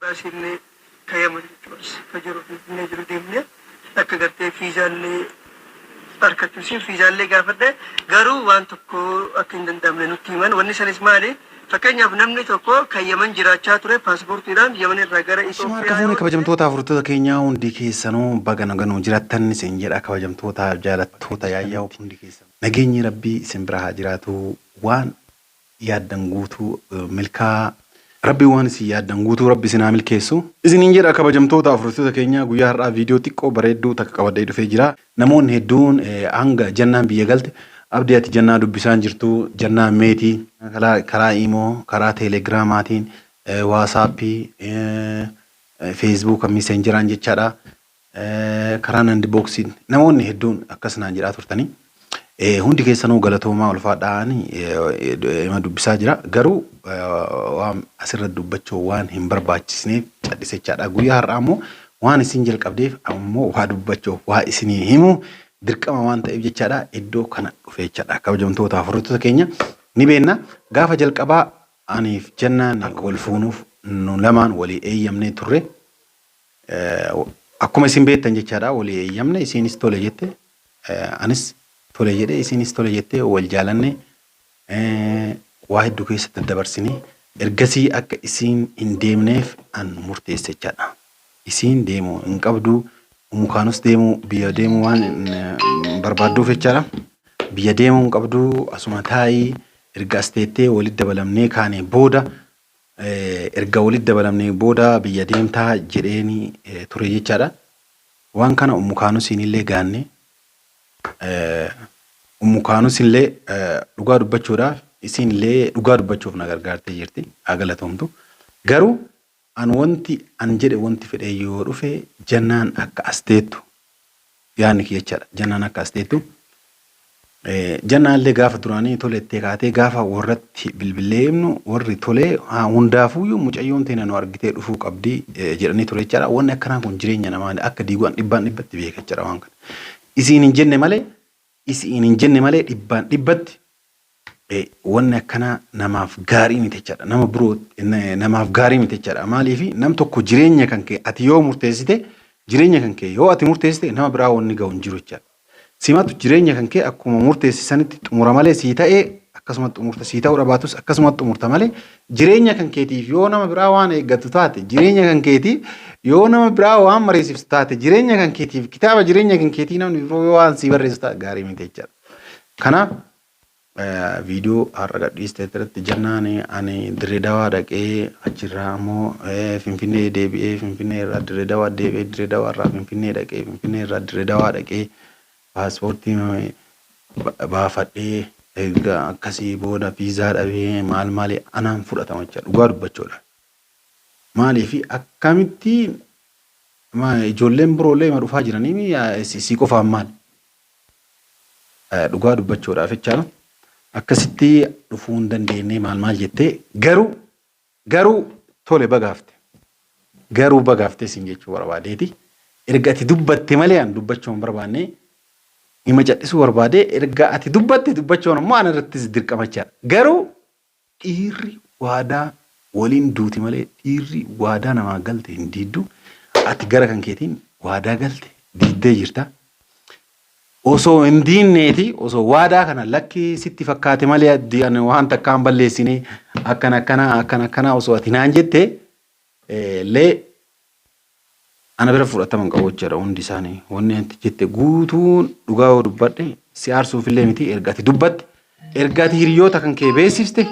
Asini kayak menjual kejuruh menjual demnya, tak kerja fizalle, arkatu sih fizalle gafade, garu wan tokko akin dandamne nutiman, wani sanis mali, fakanya benamne tokko kayak menjiracha ture pasport Iran, Yemen ragara Ishmaar kafuuni kabajamtoota furtoota keenyaa hundi keessanuu baga naganuu jiraattan isin jedha kabajamtoota jaalattoota yaayyaa hundi keessan. Nageenyi Rabbii isin bira haa jiraatu waan yaaddan guutuu milkaa Rabbi waan isin yaaddan guutuu Rabbi isin haa milkeessu. Isiniin jedha kabajamtoota furtoota keenyaa guyyaa har'aa viidiyoo xiqqoo bareedduu takka qabadhee dhufee jira. Namoonni hedduun hanga jannaan biyya galte abdii ati jannaa dubbisaan jirtu jannaa meetii karaa imoo karaa teelegiraamaatiin waasappii Facebook messengeraan jechaadha karaa nandi boksiin namoonni hedduun akkasnaan jedhaa turtanii hundi keessanuu galatoomaa ulfaadhaanii ima dubbisaa jira garuu waan asirra dubbachuu waan hin barbaachisneef cadhisechaadha guyyaa har'aa ammoo waan isin jalqabdeef ammoo waa dubbachuu waa isinii himu dirqama waan ta'eef jechaadha iddoo kana dhufeechaadha kabajamtoota furtoota keenya ni beenna gaafa jalqabaa aniif jannaan akka wal fuunuuf nu lamaan walii eeyyamnee turre akkuma isin beektan jechaadha walii eeyyamne isinis tole jette anis tole jedhe isinis tole jette wal jaalanne waa hedduu keessatti dabarsinee ergasii akka isin hin deemneef an murteesse jechaadha isin deemuu hin qabdu mukaanus deemuu biyya deemuu waan barbaadduuf jechaadha biyya deemuu hin qabdu asuma taa'ii erga asteettee walitti dabalamnee kaanee booda erga walitti dabalamnee booda biyya deemtaa jedheeni ture jechaadha waan kana ummukaanus illee gaanne ummukaanus illee dhugaa dubbachuudhaaf isin illee dhugaa dubbachuuf na gargaartee jirti agalatomtu garuu an wanti an jedhe wanti fedhe yoo dhufe jannaan akka asteettu yaani jechaadha jannaan akka asteettu jannaan illee gaafa duraanii tolettee kaatee gaafa warratti bilbileemnu warri tolee hundaafuyyuu mucayyoon teena nu argitee dhufuu qabdi jedhanii ture jechaadha wanni akkanaa kun jireenya namaa akka diiguun dhibbatti beeka jechaadha waan kana isiin hin jenne malee dhibbatti wanni akkanaa namaaf gaarii miti jechaadha nama biroo namaaf gaarii miti jechaadha maaliifi nam tokko jireenya kan kee ati yoo murteessite jireenya kan kee yoo ati murteessite nama biraa wanni ga'u hin jiru jechaadha simatu jireenya kan kee akkuma murteessisanitti xumura malee sii ta'ee akkasuma xumurta sii ta'uu dhabaatus akkasuma xumurta malee jireenya kan keetiif yoo nama biraa waan eeggatu taate jireenya kan keetiif yoo nama biraa waan mareessiftu taate jireenya kan keetiif kitaaba jireenya kan keetii namni biroo waan sii barreessu taate gaarii miti jechaadha kanaaf viidiyoo har'a gadhiiste irratti jannaan ani Dirree Dawaa dhaqee achirraa ammoo Finfinnee deebi'ee Finfinnee irraa Dirree Dawaa deebi'ee Dirree Dawaa irraa Finfinnee dhaqee Finfinnee irraa Dirree Dawaa dhaqee paaspoortii baafadhee egaa akkasii booda viizaa dhabee maal anaan fudhatama jechuudha dhugaa dubbachuudha maaliifi akkamitti ijoolleen biroollee ma dhufaa jiranii si qofaan maal dhugaa dubbachuudhaaf jechaadha akkasitti dhufuu hin dandeenye maal jettee garuu tole bagaafte sin jechuu barbaadeeti erga ati dubbatte malee an dubbachuu hin barbaanne ima cadhisuu barbaade erga ati dubbatte dubbachuun ammoo ana irrattis dirqamachaadha garuu dhiirri waadaa waliin duuti malee dhiirri waadaa namaa galte hin diiddu ati gara kan keetiin waadaa galte diiddee jirta osoo hin diinneeti osoo waadaa kana lakki sitti fakkaate malee waan takkaan balleessine akkana osoo ati naan jette lee ana bira fudhataman qabu jechuudha hundi isaanii wanni anti jette guutuun dhugaa yoo dubbadhe si aarsuuf illee miti erga ati dubbatte erga ati hiriyoota kan kee beeksifte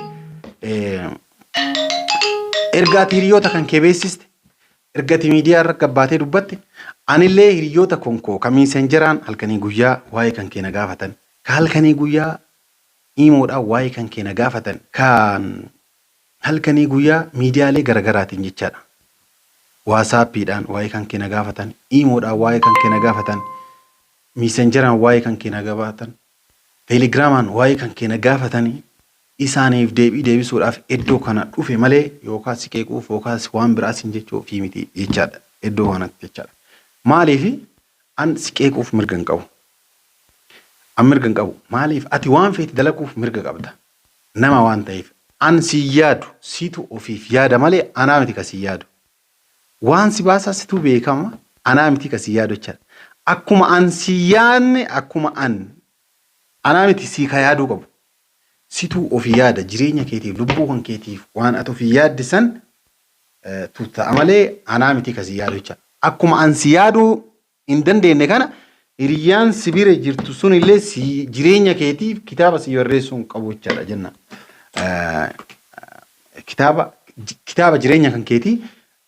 erga ati miidiyaa irra gabbaatee dubbatte anillee hiriyoota konkoo kamiisen jiraan halkanii guyyaa waa'ee kan keena gaafatan ka halkanii guyyaa imoodhaan waa'ee kan keena gaafatan kan halkanii guyyaa miidiyaalee garagaraatiin jechaadha waasappiidhaan waa'ee kan keena gaafatan imoodhaan waa'ee kan keena gaafatan miisenjeraan waa'ee kan keena gaafatan teelegiraamaan waa'ee kan keena gaafatan isaaniif deebisuudhaaf iddoo kana dhufe malee yookaas siqeequuf yookaas waan biraas hin jechuuf miti jechaadha iddoo kanatti jechaadha maaliifi an siqeequuf mirga hin qabu an mirga hin qabu maaliif ati waan feeti dalaguuf mirga qabda nama waan ta'eef an si yaadu siitu ofiif yaada malee anaa miti ka si yaadu waan si baasaa situ beekama anaa miti kasi yaadu jechaadha. Akkuma an si yaadne akkuma anaa miti si ka yaaduu qabu. Situ ofii yaada jireenya keetiif lubbuu kan keetiif waan ati ofii yaadde san tuuta malee anaa miti kasi yaadu jechaadha. Akkuma an si yaaduu hin dandeenye kana hiriyyaan si bira jirtu sun illee si jireenya keetiif kitaaba si barreessuu hin qabu jechaadha jenna. Kitaaba jireenya kan keetii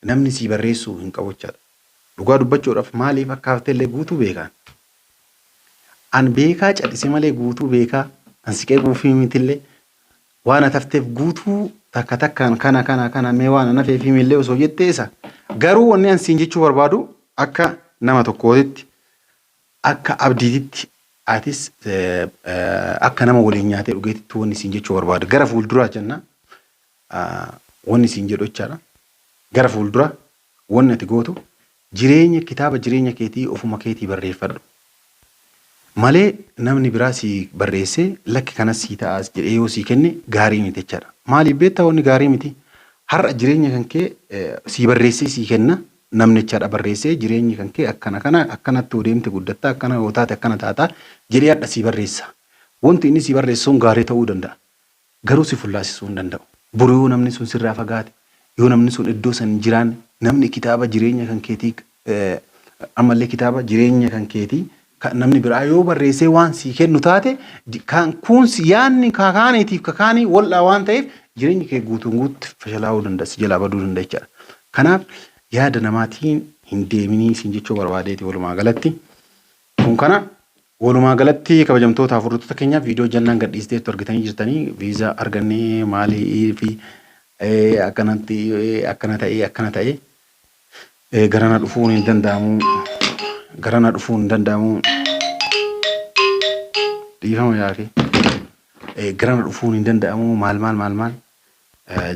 namni si barreessuu hin qabu jechaadha. Dhugaa dubbachuudhaaf maaliif akka haftee illee guutuu beekaan. An beekaa cadhise malee guutuu beekaa. An siqee guufii mitillee waan atafteef guutuu takka takkaan kana mee waan anafee fi millee osoo jettee isa. Garuu wanni an siin jechuu barbaadu akka nama tokkootitti akka abdiititti atis akka nama waliin nyaatee dhugeetitti wanni siin jechuu barbaadu. Gara fuulduraa jenna wanni siin jedhu jechaadha. Gara fuulduraa wanni ati gootu kitaaba jireenya keetii ofuma keetii barreeffadhu. Malee namni biraa si barreessee lakki kanas si ta'as jedhee yoo si kenne gaarii miti jechaadha. Maaliif beektaa wanni gaarii miti? Har'a jireenya kan kee si barreessee si kenna namni jechaadha barreessee jireenyi kan kee akkanatti deemte guddatta akkana yoo taate akkana taata jedhee hadha si barreessa. Wanti inni si barreessuun gaarii ta'uu danda'a. Garuu si fullaasisuu hin danda'u. Boruu yoo namni sun sirraa fagaate yoo namni sun iddoo san hin jiraanne namni kitaaba jireenya kan keetii ammallee kitaaba jireenya kan keetii namni biraa yoo barreessee waan si kennu taate kan kun yaanni kakaaniitiif kakaanii wal'aa waan ta'eef jireenyi kee guutuun guutti fashalaa'uu danda'a si jalaa baduu danda'a jechaadha. Kanaaf yaada namaatiin hin deeminii siin jechuu barbaadeeti walumaa galatti. Kun kana walumaa galatti kabajamtoota afurtoota keenyaaf viidiyoo jannaan gadhiisteettu argitanii jirtanii viizaa argannee maalii fi akkana ta'ee garana dhufuun hin danda'amu. Garana dhufuun hin danda'amu. Dhiifama yaake. Garana dhufuun hin danda'amu maal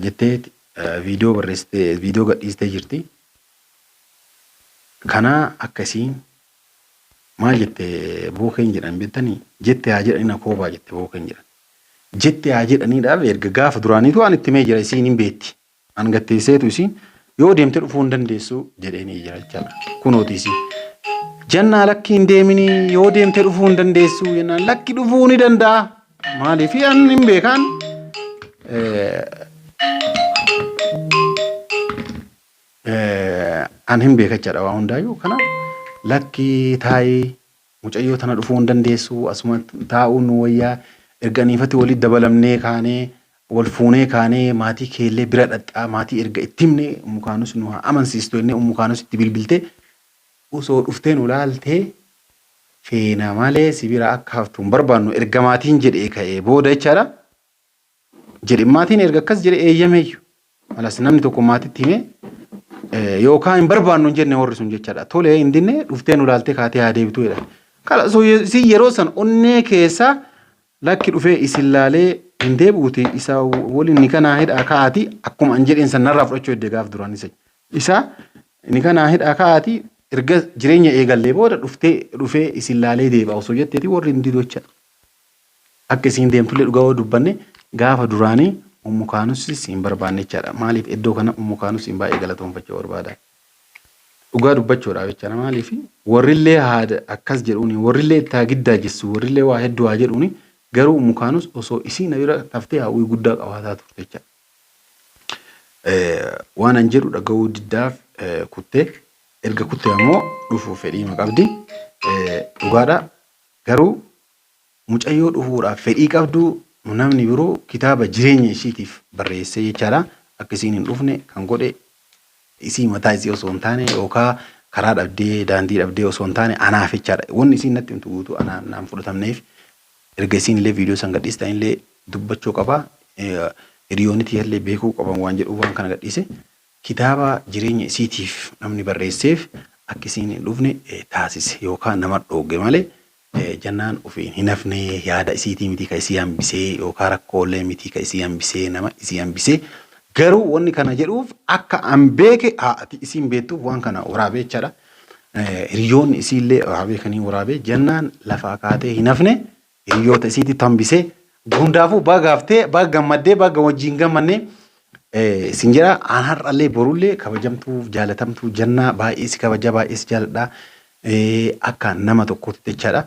jettee viidiyoo barreessitee viidiyoo gadhiistee jirti. Kana akkasiin maal jettee bookeen jedhan beektanii jettee haa jedhanii na koobaa jettee bookeen jedhan. Jettee haa jedhaniidhaaf erga gaafa duraaniitu waan itti mee jira isiin hin beetti. An gatteesseetu isiin yoo deemte dhufuu hin dandeessu jedheenii jira jechaadha. Kunooti isiin. Jannaa lakki hin deeminii yoo deemte dhufuu hin dandeessu jennaan lakki dhufuu ni danda'a. Maaliif an hin beekaan an hin beekachaadha waa hundaayyuu kanaaf lakki taa'ee mucayyoo tana dhufuu hin dandeessu asuma taa'uun nu wayyaa erganiifatti walitti dabalamnee kaanee wal fuunee kaanee maatii keellee bira dhadhaa maatii erga itti himne umukaanus nu haa amansiistu jennee umukaanus itti bilbiltee osoo dhufteen ulaaltee feena malee si bira akka haftuun barbaannu erga maatiin jedhee ka'ee booda jechaadha. Jedhe maatiin erga akkas jedhe eeyyameeyyu. Malas namni tokko maatitti himee yookaan hin barbaannu hin jenne warri sun jechaadha. Tolee hin dinne dhufteen ulaaltee kaatee haa deebitu jedha. Kala si yeroo san onnee keessa lakki dhufee isin laalee hin deebi'uti isa waliin ni kanaa hidhaa kaa'ati akkuma an jedheen san narraa fudhachuu edde gaaf duraan isa ni kanaa hidhaa kaa'ati erga jireenya eegallee booda dhufee isin laalee deebi'a osoo jetteeti warri hin didu jechaadha. Akka isin deemtullee dhugaa dubbanne gaafa duraanii ummukaanus hin barbaanne jechaadha. Maaliif iddoo kana ummukaanus hin baay'ee galatoonfachuu barbaada. Dhugaa dubbachuudhaaf jechaadha. Maaliif warrillee haada akkas jedhuuni warrillee itti giddaa jessu warrillee waa hedduu haa jedhuuni garuu ummukaanus osoo isiin bira taftee hawwii guddaa qabaataa turte jechaadha. Waan an jedhu dhaga'uu diddaaf kuttee erga kuttee ammoo dhufuu fedhii qabdi. Dhugaadha garuu mucayyoo dhufuudhaaf fedhii qabdu namni biroo kitaaba jireenya isiitiif barreessee jechaadha. Akka isiin hin dhufne kan godhe isii mataa isii osoo hin taane yookaan karaa dhabdee daandii dhabdee osoo hin taane anaaf jechaadha. Wanni isiin natti himtu guutuu anaan fudhatamneef erga isiin illee viidiyoo san gadhiistan illee dubbachuu qaba. Hiriyoonniti illee beekuu qaban waan jedhu waan kana gadhiise kitaaba jireenya isiitiif namni barreesseef akka isiin hin dhufne taasise yookaan nama dhoogge malee jannaan ofiin hin hafne yaada isiitii miti ka isii hambisee yookaan rakkoolee miti ka isii hambisee nama isii hambisee garuu wanni kana jedhuuf akka an beeke haati isiin beektuuf waan kana waraabee jechaadha. Hiriyoonni isiillee waa beekanii waraabee jannaan lafaa kaatee hin hafne hiriyoota isiitti hambisee hundaafuu baga haftee baga gammaddee baga wajjin gammannee Isin jedha aan har'allee borullee kabajamtuu jaalatamtuu jannaa baay'ee si kabaja baay'ee si jaaladha. Akka nama tokkootti jechaadha.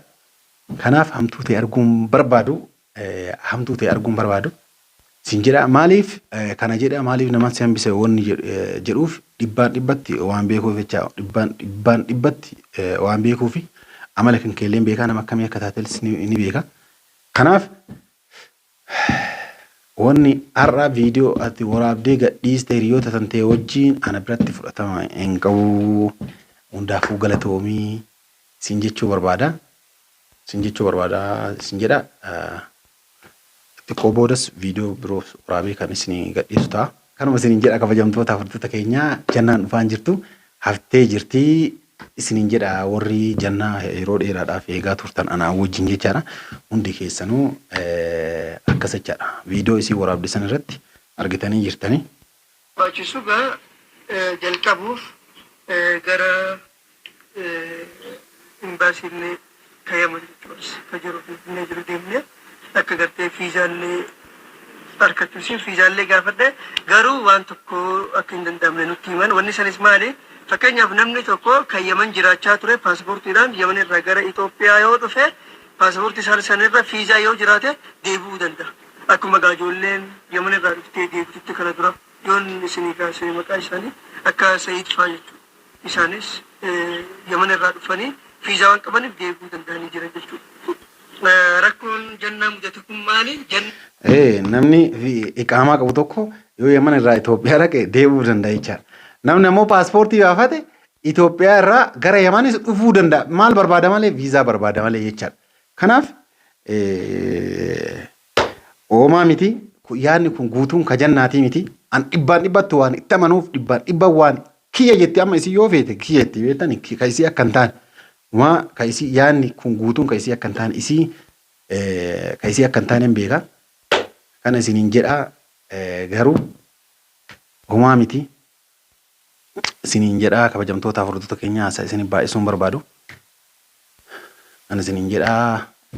Kanaaf hamtuu ta'e arguun barbaadu hamtuu ta'e arguun barbaadu. Isin jedha maaliif kana jedha maaliif nama si hambise wanni jedhuuf dhibbaan dhibbatti waan beekuuf jecha dhibbaan dhibbatti waan beekuufi amala kan keelleen beekaa nama akkamii akka taatelis ni beeka. Kanaaf wanni har'a viidiyoo ati waraabdee gadhiiste hiriyoota tan ta'e wajjin ana biratti fudhatama hin qabu. Hundaafuu galatoomii isin jechuu barbaada. Isin jechuu barbaada isin jedha. Xiqqoo boodas viidiyoo biroo waraabee kan isin gadhiisu ta'a. Kanuma isin jedha kabajamtoota furdota keenya jannaan dhufaan jirtu haftee jirti. Isin jedha warri jannaa yeroo dheeraadhaaf eegaa turtan anaa wajjin jechaadha. Hundi keessanuu akkas jechaadha. Viidiyoo isin waraabdisan irratti argitanii jirtanii. Baachisu gaa jalqabuuf gara imbaasiilee kayyaman jechuunis fajiru finfinnee jiru deemnee akka gartee fiizaallee harkachuusin fiizaallee gaafadhe garuu waan tokko akka hin danda'amne nutti himan. Wanni sanis maali? Fakkeenyaaf namni tokko kayyaman jiraachaa ture paaspoortiidhaan Yemen irraa gara Itoophiyaa yoo dhufe paaspoortii sanirra fiizaa yoo jiraate deebi'uu danda'a. Akkuma ijoolleen Yemen irraa dhuftee deebitutti kana dura yoon isinii kaasee maqaa isaanii akka Sa'iid fa'aa jechuudha. Isaanis Yemen irraa dhufanii fiizaa waan qabaniif deebi'uu danda'anii jiran jechuudha. Rakkoon jannaa mudate kun maali? Namni iqaamaa qabu tokko yoo Yemen irraa Itoophiyaa dhaqe deebi'uu danda'a jechaadha. Namni ammoo paaspoortii baafate Itoophiyaa irraa gara Yemanis dhufuu danda'a. Maal barbaada malee viizaa barbaada malee jechaadha. Kanaaf oomaa miti yaadni kun guutuun ka jannaatii miti. An dhibbaan dhibbatti waan itti amanuuf dhibbaan dhibban waan kiyya jetti amma isii yoo feete kiyya jetti beektani ka isii akka hin taane. Waa ka isii yaadni kun guutuun ka isii akka hin taane isii ka isii akka hin taane hin beeka. Kana isiniin jedha garuu oomaa miti. Isiniin jedha kabajamtoota furdota keenyaa isin baay'isuun barbaadu. Ana isiniin jedha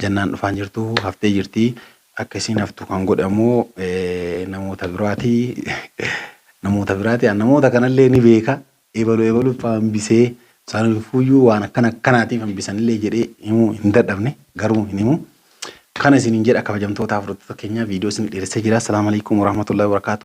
jannaan dhufaan jirtu haftee jirti akka isin haftu kan godhamu namoota biraati. Namoota kanallee ni beeka. Ebalu hambisee sanufuyyuu waan akkanaatiif hambisanillee jedhee himuu hin dadhabne garuu hin himu. Kana isiniin jedha kabajamtoota furdota keenyaa viidiyoo isin dhiyeessee jira. Assalaamu alaikum warahmatullahi wabarakatuh.